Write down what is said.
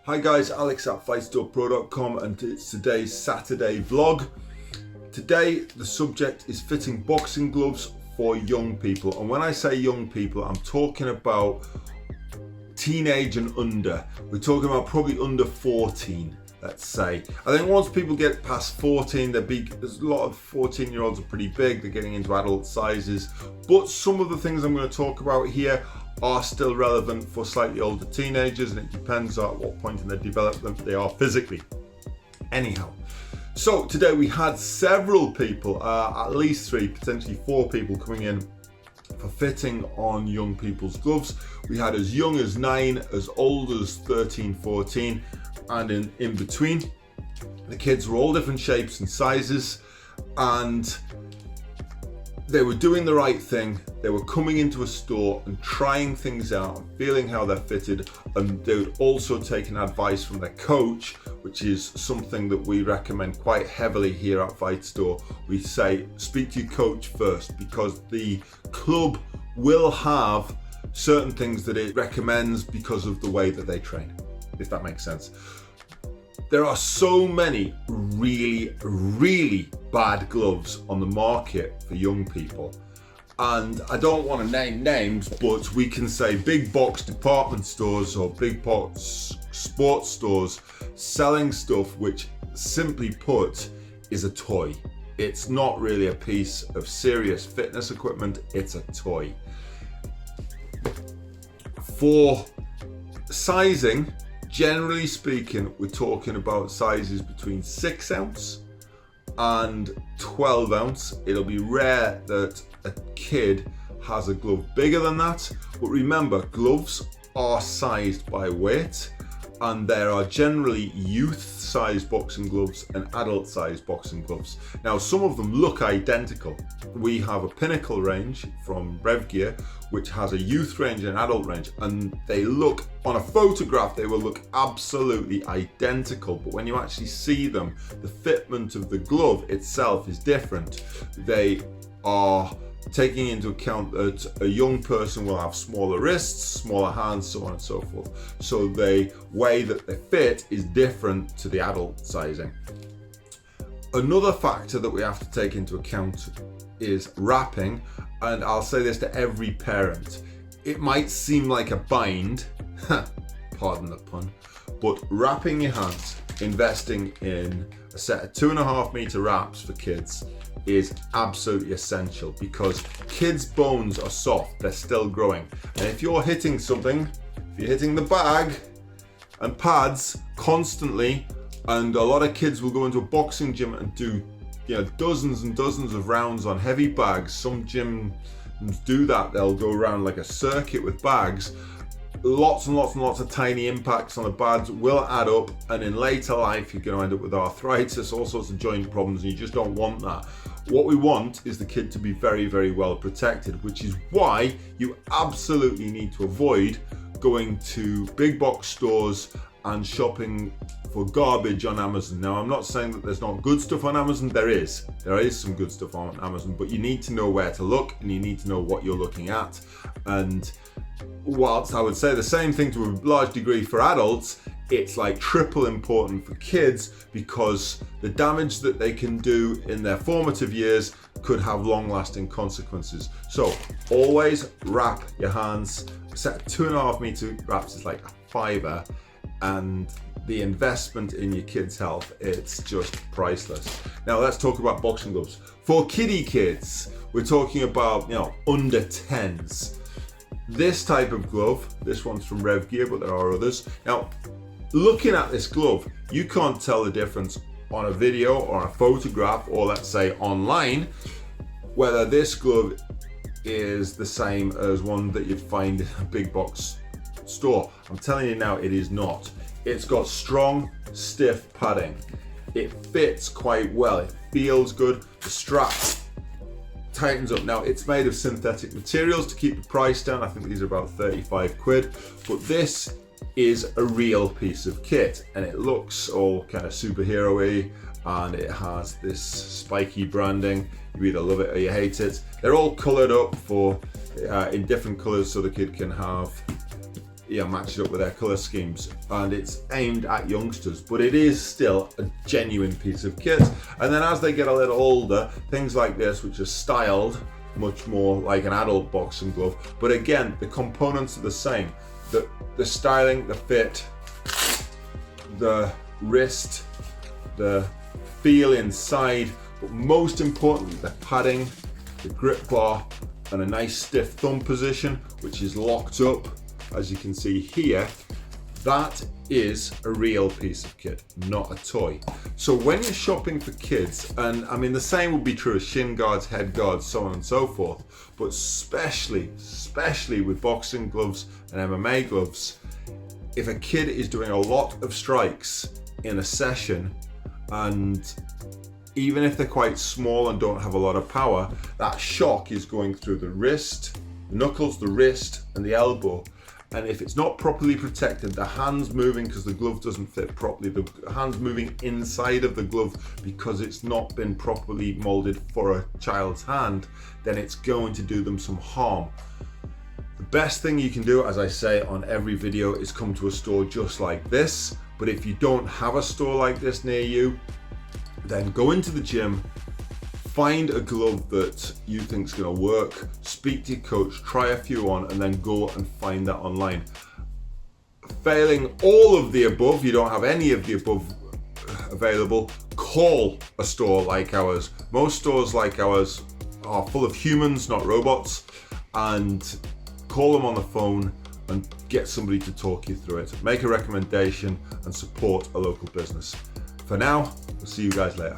Hi guys, Alex at Fightstorepro.com, and it's today's Saturday vlog. Today the subject is fitting boxing gloves for young people, and when I say young people I'm talking about teenage and under. We're talking about probably under 14, let's say. I think once people get past 14 they're big. There's a lot of 14-year-olds are pretty big, they're getting into adult sizes, but some of the things I'm going to talk about here are still relevant for slightly older teenagers, and it depends on what point in their development they are physically. Anyhow, so today we had several people, at least 3, potentially 4 people coming in for fitting on young people's gloves. We had as young as 9, as old as 13, 14, and in between. The kids were all different shapes and sizes, and they were doing the right thing. They were coming into a store and trying things out and feeling how they're fitted, and they would also take an advice from their coach, which is something that we recommend quite heavily here at Fight Store. We say speak to your coach first, because the club will have certain things that it recommends because of the way that they train, if that makes sense. There are so many really bad gloves on the market for young people, and I don't want to name names, but we can say big box department stores or big box sports stores selling stuff which, simply put, is a toy. It's not really a piece of serious fitness equipment, it's a toy. For sizing, generally speaking, we're talking about sizes between 6 ounce and 12 ounce. It'll be rare that a kid has a glove bigger than that, but remember, gloves are sized by weight, and there are generally youth-sized boxing gloves and adult-sized boxing gloves. Now, some of them look identical. We have a Pinnacle range from Revgear, which has a youth range and adult range, and they look, on a photograph, they will look absolutely identical, but when you actually see them, the fitment of the glove itself is different. They are taking into account that a young person will have smaller wrists, smaller hands, so on and so forth. So the way that they fit is different to the adult sizing. Another factor that we have to take into account is wrapping, and I'll say this to every parent. It might seem like a bind, pardon the pun, but wrapping your hands, investing in a set of 2.5 meter wraps for kids is absolutely essential, because kids' bones are soft, they're still growing, and if you're hitting something, if you're hitting the bag and pads constantly, and a lot of kids will go into a boxing gym and do dozens and dozens of rounds on heavy bags. Some gyms do that, they'll go around like a circuit with bags. Lots and lots of tiny impacts on the pads will add up, and in later life you're going to end up with arthritis, all sorts of joint problems, and you just don't want that. What we want is the kid to be very well protected, which is why you absolutely need to avoid going to big box stores and shopping for garbage on Amazon. Now, I'm not saying that there's not good stuff on Amazon. There is some good stuff on Amazon, but you need to know where to look, and you need to know what you're looking at. And whilst I would say the same thing to a large degree for adults, it's like triple important for kids, because the damage that they can do in their formative years could have long-lasting consequences. So always wrap your hands. A set of 2.5 meter wraps is like a $5, and the investment in your kids' health, it's just priceless. Now let's talk about boxing gloves. For kiddie kids, we're talking about under 10s. This type of glove, this one's from Revgear, but there are others. Now, looking at this glove, you can't tell the difference on a video or a photograph, or let's say online, whether this glove is the same as one that you'd find in a big box store. I'm telling you now, it is not. It's got strong, stiff padding. It fits quite well. It feels good. The strap tightens up. Now, it's made of synthetic materials to keep the price down. I think these are about 35 quid, but this is a real piece of kit, and it looks all kind of superhero-y, and it has this spiky branding. You either love it or you hate it. They're all colored up in different colors, so the kid can have match it up with their colour schemes, and it's aimed at youngsters, but it is still a genuine piece of kit. And then as they get a little older, things like this, which are styled much more like an adult boxing glove, but again, the components are the same. The styling, the fit, the wrist, the feel inside, but most importantly, the padding, the grip bar, and a nice stiff thumb position, which is locked up, as you can see here. That is a real piece of kit, not a toy. So when you're shopping for kids, and I mean the same would be true of shin guards, head guards, so on and so forth, but especially with boxing gloves and MMA gloves, if a kid is doing a lot of strikes in a session, and even if they're quite small and don't have a lot of power, that shock is going through the wrist, the knuckles, the wrist, and the elbow. And if it's not properly protected, the hand's moving because the glove doesn't fit properly, the hand's moving inside of the glove because it's not been properly molded for a child's hand, then it's going to do them some harm. The best thing you can do, as I say on every video, is come to a store just like this. But if you don't have a store like this near you, then go into the gym, find a glove that you think is going to work, speak to your coach, try a few on, and then go and find that online. Failing all of the above, you don't have any of the above available, call a store like ours. Most stores like ours are full of humans, not robots, and call them on the phone and get somebody to talk you through it. Make a recommendation and support a local business. For now, we'll see you guys later.